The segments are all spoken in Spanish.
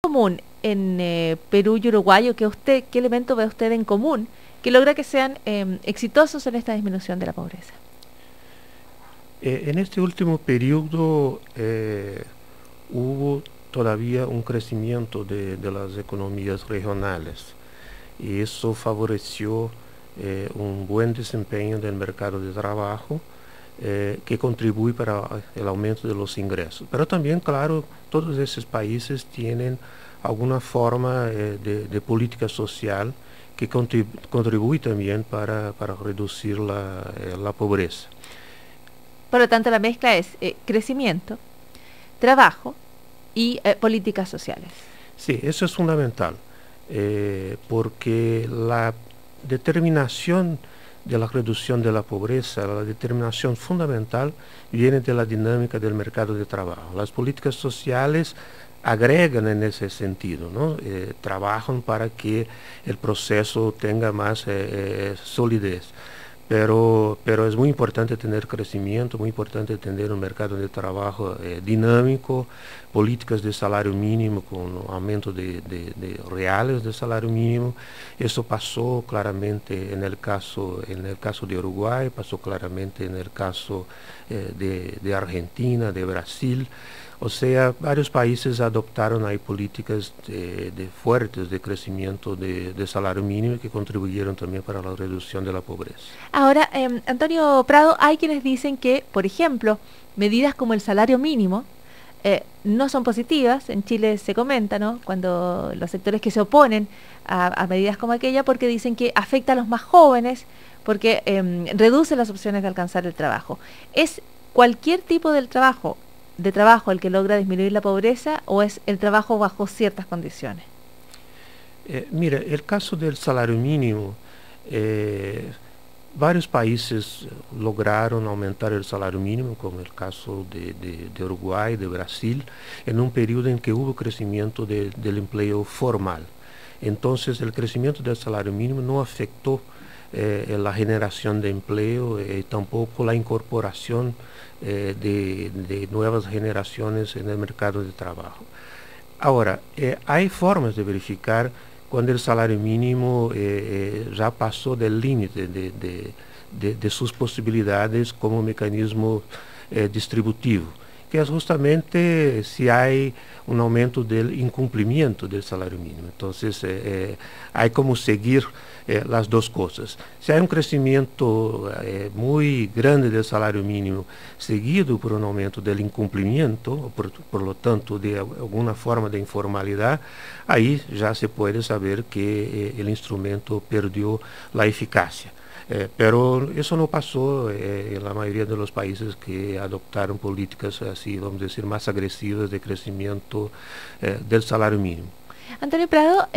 común en Perú y Uruguay, o qué elemento ve usted en común que logra que sean exitosos en esta disminución de la pobreza? En este último periodo hubo todavía un crecimiento de las economías regionales y eso favoreció un buen desempeño del mercado de trabajo que contribuye para el aumento de los ingresos. Pero también, claro, todos esos países tienen alguna forma de política social que contribuye también para reducir la pobreza. Por lo tanto, la mezcla es crecimiento, trabajo y políticas sociales. Sí, eso es fundamental, porque la determinación de la reducción de la pobreza, la determinación fundamental viene de la dinámica del mercado de trabajo. Las políticas sociales agregan en ese sentido, ¿no? Trabajan para que el proceso tenga más solidez. Pero es muy importante tener crecimiento, muy importante tener un mercado de trabajo dinámico, políticas de salario mínimo con aumento de reales de salario mínimo. Eso pasó claramente en el caso de Uruguay, pasó claramente en el caso de Argentina, de Brasil. O sea, varios países adoptaron ahí políticas fuertes de crecimiento de salario mínimo que contribuyeron también para la reducción de la pobreza. Ahora, Antonio Prado, hay quienes dicen que, por ejemplo, medidas como el salario mínimo no son positivas. En Chile se comenta, ¿no?, cuando los sectores que se oponen a medidas como aquella, porque dicen que afecta a los más jóvenes, porque reduce las opciones de alcanzar el trabajo. ¿Es cualquier tipo de trabajo el que logra disminuir la pobreza, o es el trabajo bajo ciertas condiciones? Mira, el caso del salario mínimo, varios países lograron aumentar el salario mínimo, como el caso de Uruguay, de Brasil, en un periodo en que hubo crecimiento del empleo formal. Entonces, el crecimiento del salario mínimo no afectó la generación de empleo y tampoco la incorporación de nuevas generaciones en el mercado de trabajo. Ahora, hay formas de verificar cuando el salario mínimo ya pasó del límite de sus posibilidades como mecanismo distributivo, que es justamente si hay un aumento del incumplimiento del salario mínimo. Entonces, hay como seguir las dos cosas. Si hay un crecimiento muy grande del salario mínimo seguido por un aumento del incumplimiento, o por lo tanto de alguna forma de informalidad, ahí ya se puede saber que el instrumento perdió la eficacia. Pero eso no pasó en la mayoría de los países que adoptaron políticas así, vamos a decir, más agresivas de crecimiento del salario mínimo. Antonio Prado,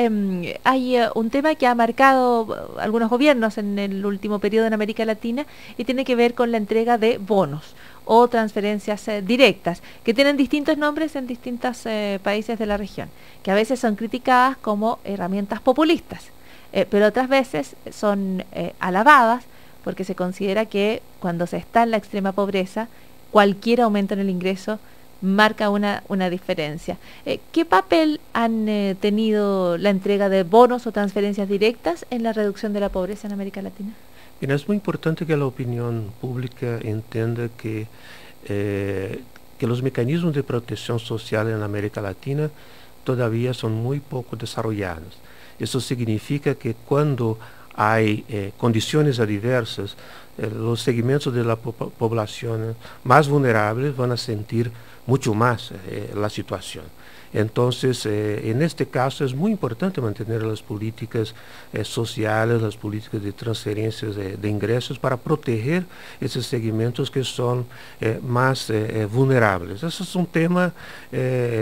hay un tema que ha marcado algunos gobiernos en el último periodo en América Latina, y tiene que ver con la entrega de bonos o transferencias directas, que tienen distintos nombres en distintos países de la región, que a veces son criticadas como herramientas populistas, pero otras veces son alabadas, porque se considera que cuando se está en la extrema pobreza, cualquier aumento en el ingreso marca una diferencia. ¿Qué papel han tenido la entrega de bonos o transferencias directas en la reducción de la pobreza en América Latina? Bien, es muy importante que la opinión pública entienda que los mecanismos de protección social en América Latina todavía son muy poco desarrollados. Eso significa que cuando hay condiciones adversas, los segmentos de la población más vulnerables van a sentir mucho más la situación. Entonces, en este caso es muy importante mantener las políticas sociales, las políticas de transferencias de ingresos para proteger esos segmentos que son más vulnerables. Eso es un tema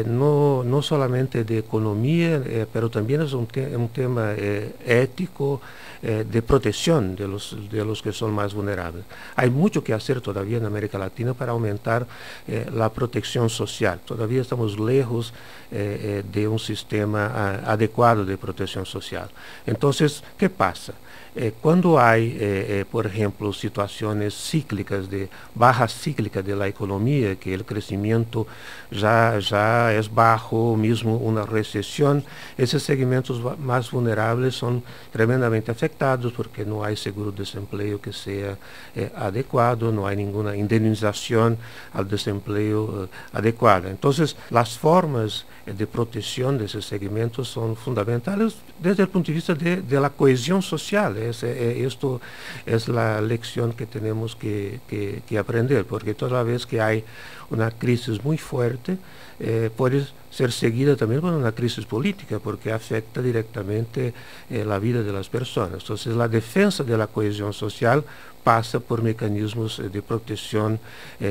no solamente de economía, pero también es un tema ético, de protección de los que son más vulnerables. Hay mucho que hacer todavía en América Latina para aumentar la protección social. Todavía estamos lejos de un sistema adecuado de protección social. Entonces, ¿qué pasa? Cuando hay, por ejemplo, situaciones cíclicas, de baja cíclica de la economía, que el crecimiento ya es bajo, mismo una recesión, esos segmentos más vulnerables son tremendamente afectados porque no hay seguro de desempleo que sea adecuado, no hay ninguna indemnización al desempleo adecuada. Entonces, las formas de protección de esos segmentos son fundamentales desde el punto de vista de la cohesión social. Esto es la lección que tenemos que aprender, porque toda vez que hay una crisis muy fuerte, puede ser seguida también por una crisis política, porque afecta directamente la vida de las personas. Entonces, la defensa de la cohesión social pasa por mecanismos de protección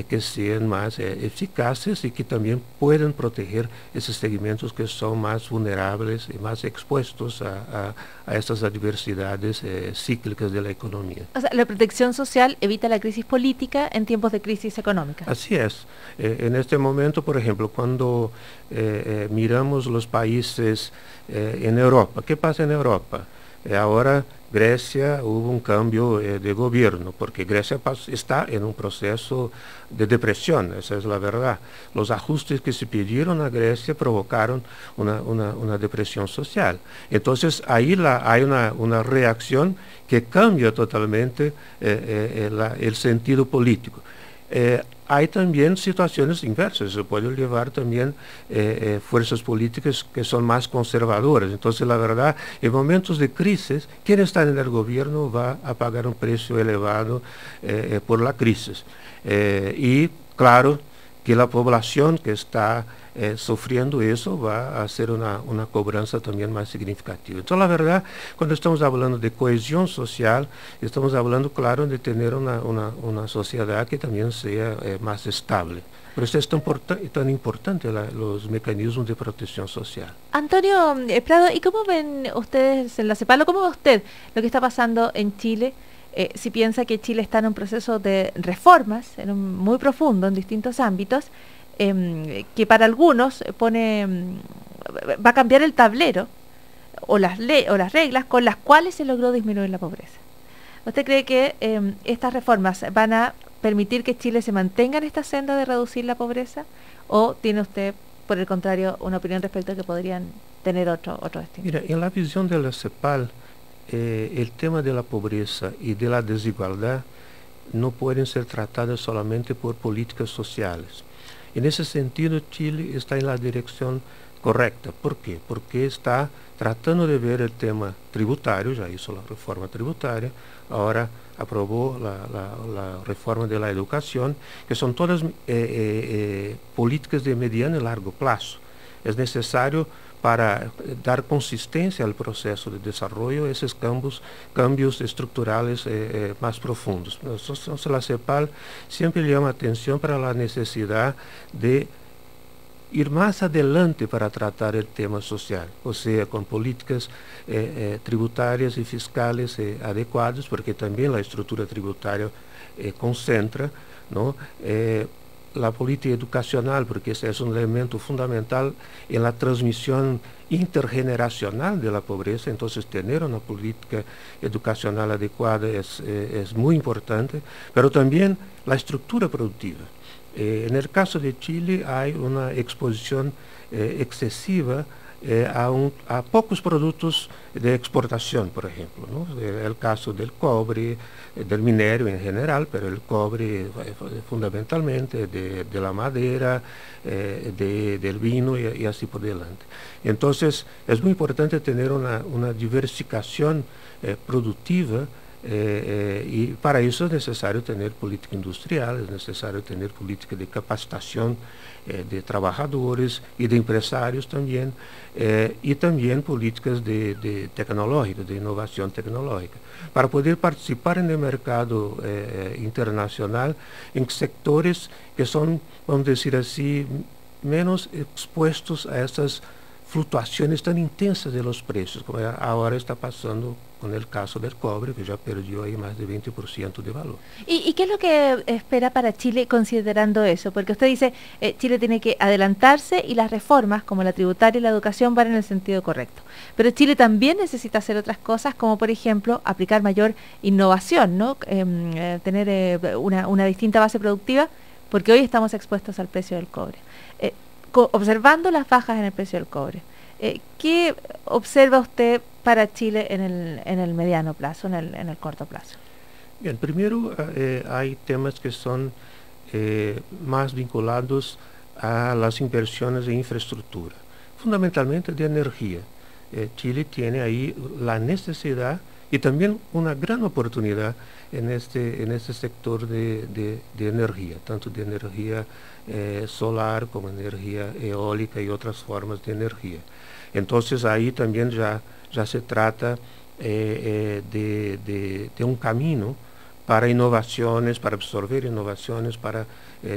que sean más eficaces y que también puedan proteger esos segmentos que son más vulnerables y más expuestos a estas adversidades cíclicas de la economía. O sea, la protección social evita la crisis política en tiempos de crisis económica. Así es. En este momento, por ejemplo, cuando miramos los países en Europa, ¿qué pasa en Europa? Ahora Grecia hubo un cambio de gobierno, porque Grecia está en un proceso de depresión, esa es la verdad. Los ajustes que se pidieron a Grecia provocaron una depresión social. Entonces ahí hay una reacción que cambia totalmente el sentido político. Hay también situaciones inversas, se puede llevar también fuerzas políticas que son más conservadoras. Entonces, la verdad, en momentos de crisis, quien está en el gobierno va a pagar un precio elevado por la crisis. Y claro que la población que está sufriendo eso va a hacer una cobranza también más significativa. Entonces, la verdad, cuando estamos hablando de cohesión social, estamos hablando, claro, de tener una sociedad que también sea más estable. Por eso es tan importante los mecanismos de protección social. Antonio Prado, ¿y cómo ven ustedes en la CEPAL, cómo ve usted lo que está pasando en Chile? Si piensa que Chile está en un proceso de reformas muy profundo en distintos ámbitos, que para algunos va a cambiar el tablero o las reglas con las cuales se logró disminuir la pobreza. ¿Usted cree que estas reformas van a permitir que Chile se mantenga en esta senda de reducir la pobreza? ¿O tiene usted, por el contrario, una opinión respecto a que podrían tener otro destino? Mira, en la visión de la CEPAL, el tema de la pobreza y de la desigualdad no pueden ser tratadas solamente por políticas sociales. En ese sentido, Chile está en la dirección correcta. ¿Por qué? Porque está tratando de ver el tema tributario, ya hizo la reforma tributaria, ahora aprobó la reforma de la educación, que son todas políticas de mediano y largo plazo. Es necesario para dar consistencia al proceso de desarrollo esos cambios estructurales más profundos. Entonces, la CEPAL siempre llama atención para la necesidad de ir más adelante para tratar el tema social, o sea, con políticas tributarias y fiscales adecuadas, porque también la estructura tributaria concentra, ¿no? La política educacional, porque ese es un elemento fundamental en la transmisión intergeneracional de la pobreza. Entonces, tener una política educacional adecuada es muy importante, pero también la estructura productiva. En el caso de Chile hay una exposición excesiva a pocos productos de exportación, por ejemplo, ¿no? El caso del cobre, del minerio en general, pero el cobre fundamentalmente, de la madera, del vino y así por delante. Entonces, es muy importante tener una diversificación productiva. Y para eso es necesario tener política industrial, es necesario tener política de capacitación de trabajadores y de empresarios también, y también políticas de tecnológica, de innovación tecnológica, para poder participar en el mercado internacional en sectores que son, vamos a decir así, menos expuestos a estas fluctuaciones tan intensas de los precios, como ahora está pasando con el caso del cobre, que ya perdió ahí más de 20% de valor. ¿Y qué es lo que espera para Chile considerando eso? Porque usted dice, Chile tiene que adelantarse y las reformas, como la tributaria y la educación, van en el sentido correcto. Pero Chile también necesita hacer otras cosas, como por ejemplo, aplicar mayor innovación, ¿no? Tener una distinta base productiva, porque hoy estamos expuestos al precio del cobre. Observando las bajas en el precio del cobre, ¿qué observa usted para Chile en el mediano plazo, en el corto plazo? Bien, primero hay temas que son más vinculados a las inversiones en infraestructura, fundamentalmente de energía. Chile tiene ahí la necesidad y también una gran oportunidad en este sector de energía, tanto de energía solar como energía eólica y otras formas de energía. Entonces ahí también ya se trata de un camino para innovaciones, para absorber innovaciones, para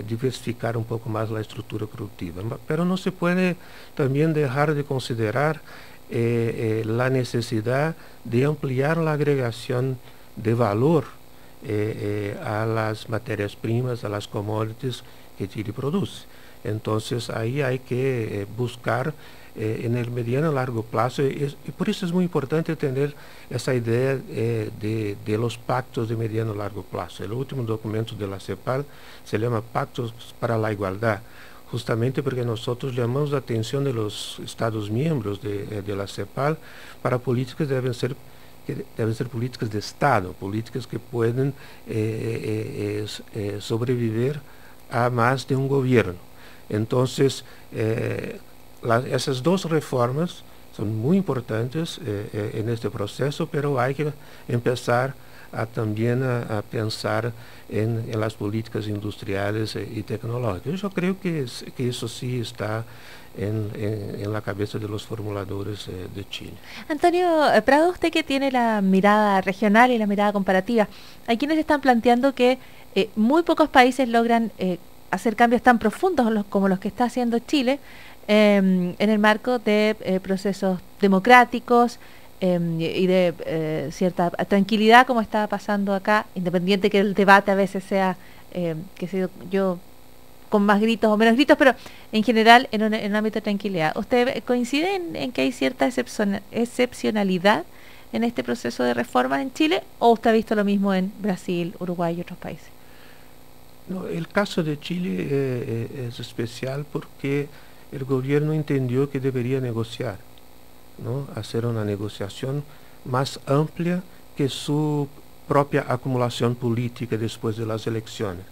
diversificar un poco más la estructura productiva. Pero no se puede también dejar de considerar la necesidad de ampliar la agregación de valor a las materias primas, a las commodities que Chile produce. Entonces ahí hay que buscar en el mediano y largo plazo, y por eso es muy importante tener esa idea de los pactos de mediano y largo plazo. El último documento de la CEPAL se llama Pactos para la Igualdad, justamente porque nosotros llamamos la atención de los Estados miembros de la CEPAL para políticas que deben ser políticas de Estado, políticas que pueden sobrevivir a más de un gobierno. Entonces, esas dos reformas son muy importantes en este proceso, pero hay que empezar también a pensar en las políticas industriales y tecnológicas. Yo creo que eso sí está en la cabeza de los formuladores de Chile. Antonio Prado, usted que tiene la mirada regional y la mirada comparativa, hay quienes están planteando que muy pocos países logran hacer cambios tan profundos como los que está haciendo Chile en el marco de procesos democráticos y de cierta tranquilidad, como está pasando acá, independiente que el debate a veces sea, que sé yo, con más gritos o menos gritos, pero en general en un ámbito de tranquilidad. ¿Usted coincide en que hay cierta excepcionalidad en este proceso de reformas en Chile, o usted ha visto lo mismo en Brasil, Uruguay y otros países? No, el caso de Chile es especial porque el gobierno entendió que debería negociar, ¿no? Hacer una negociación más amplia que su propia acumulación política después de las elecciones.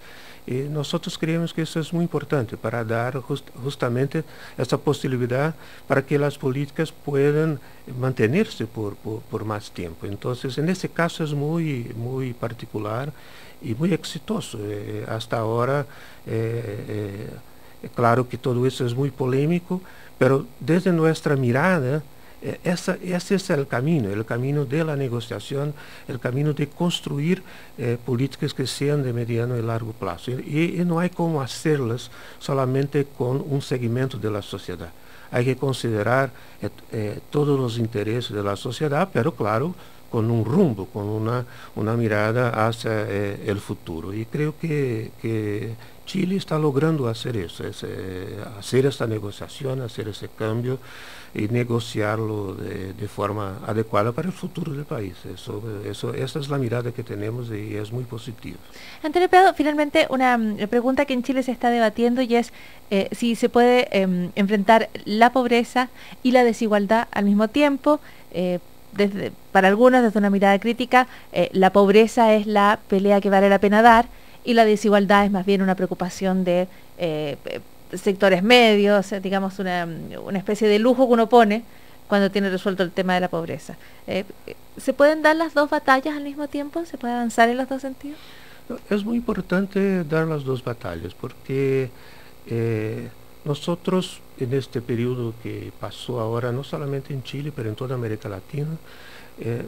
Y nosotros creemos que eso es muy importante para dar justamente esa posibilidad para que las políticas puedan mantenerse por más tiempo. Entonces, en ese caso es muy particular y muy exitoso. Hasta ahora, claro que todo eso es muy polémico, pero desde nuestra mirada, ese es el camino de la negociación, el camino de construir políticas que sean de mediano y largo plazo. Y no hay cómo hacerlas solamente con un segmento de la sociedad. Hay que considerar todos los intereses de la sociedad, pero claro, con un rumbo, con una mirada hacia el futuro. Y creo que Chile está logrando hacer eso, hacer esta negociación, hacer ese cambio y negociarlo de forma adecuada para el futuro del país. Esa es la mirada que tenemos y es muy positiva. Antonio Prado, finalmente una pregunta que en Chile se está debatiendo y es si se puede enfrentar la pobreza y la desigualdad al mismo tiempo. Para algunos, desde una mirada crítica, la pobreza es la pelea que vale la pena dar y la desigualdad es más bien una preocupación de sectores medios, digamos una especie de lujo que uno pone cuando tiene resuelto el tema de la pobreza. ¿Se pueden dar las dos batallas al mismo tiempo? ¿Se puede avanzar en los dos sentidos? Es muy importante dar las dos batallas porque nosotros en este periodo que pasó ahora, no solamente en Chile, pero en toda América Latina,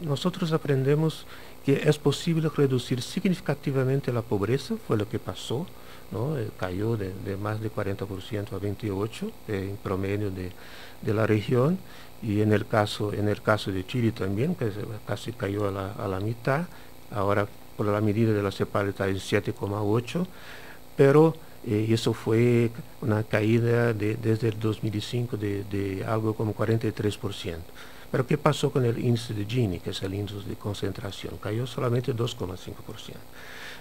nosotros aprendemos que es posible reducir significativamente la pobreza, fue lo que pasó, ¿no? Cayó de más de 40% a 28% en promedio de la región, y en el caso de Chile también, que casi cayó a la mitad, ahora por la medida de la CEPAL está en 7,8%, pero eso fue una caída desde el 2005 de algo como 43%. Pero ¿qué pasó con el índice de Gini, que es el índice de concentración? Cayó solamente 2,5%.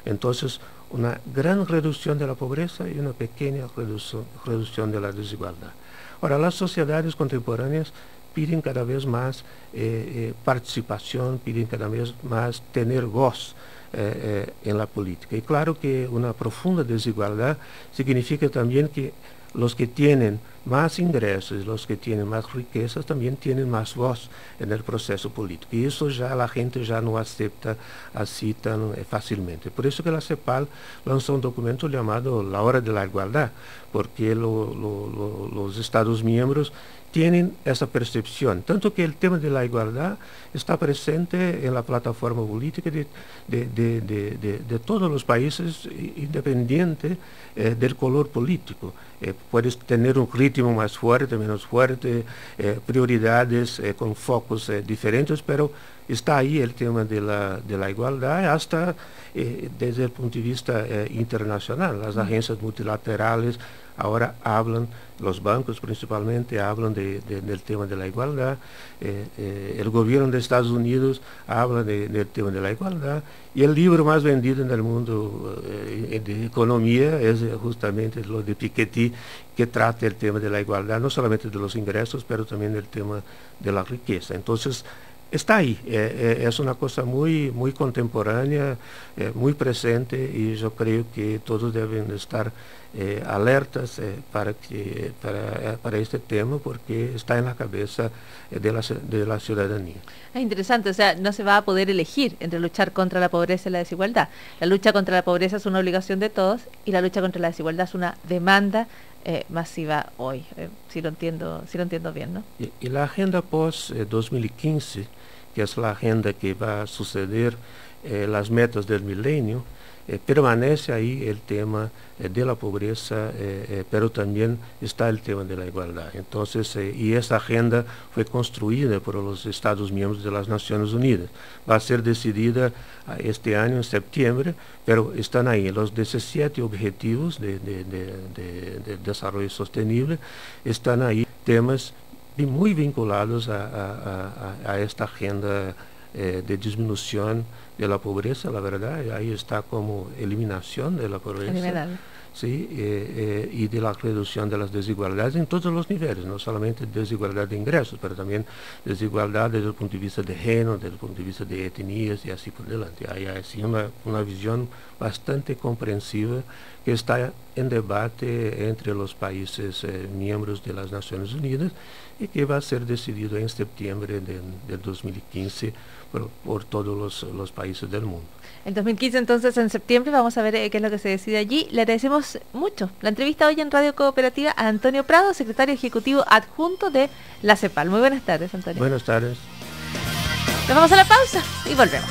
Entonces, una gran reducción de la pobreza y una pequeña reducción de la desigualdad. Ahora, las sociedades contemporáneas piden cada vez más participación, piden cada vez más tener voz en la política. Y claro que una profunda desigualdad significa también que los que tienen más ingresos, los que tienen más riquezas, también tienen más voz en el proceso político. Y eso ya la gente ya no acepta así tan fácilmente. Por eso que la CEPAL lanzó un documento llamado La Hora de la Igualdad, porque los Estados miembros tienen esa percepción, tanto que el tema de la igualdad está presente en la plataforma política de todos los países, independiente del color político. Puedes tener un ritmo más fuerte, menos fuerte, prioridades con focos diferentes, pero está ahí el tema de la igualdad, hasta desde el punto de vista internacional. Las agencias multilaterales ahora hablan, los bancos principalmente hablan del tema de la igualdad, el gobierno de Estados Unidos habla del tema de la igualdad, y el libro más vendido en el mundo de economía es justamente lo de Piketty, que trata el tema de la igualdad, no solamente de los ingresos, pero también del tema de la riqueza. Entonces, está ahí, es una cosa muy contemporánea, muy presente, y yo creo que todos deben estar alertas para este tema, porque está en la cabeza de la ciudadanía. Es interesante, o sea, no se va a poder elegir entre luchar contra la pobreza y la desigualdad. La lucha contra la pobreza es una obligación de todos, y la lucha contra la desigualdad es una demanda masiva hoy, si lo entiendo bien, ¿no? Y la agenda post-2015, que es la agenda que va a suceder las metas del milenio, permanece ahí el tema de la pobreza, pero también está el tema de la igualdad. Entonces, y esa agenda fue construida por los Estados miembros de las Naciones Unidas. Va a ser decidida este año, en septiembre, pero están ahí los 17 objetivos de desarrollo sostenible, están ahí temas muy vinculados a esta agenda de disminución de la pobreza, la verdad, ahí está como eliminación de la pobreza, ¿sí? Y de la reducción de las desigualdades en todos los niveles, no solamente desigualdad de ingresos, pero también desigualdad desde el punto de vista de género, desde el punto de vista de etnias y así por delante. Hay así una visión bastante comprensiva que está en debate entre los países miembros de las Naciones Unidas, y que va a ser decidido en septiembre del 2015 por todos los países del mundo. El 2015 entonces, en septiembre, vamos a ver qué es lo que se decide allí. Le agradecemos mucho la entrevista hoy en Radio Cooperativa a Antonio Prado, secretario ejecutivo adjunto de la CEPAL. Muy buenas tardes, Antonio. Buenas tardes. Nos vamos a la pausa y volvemos.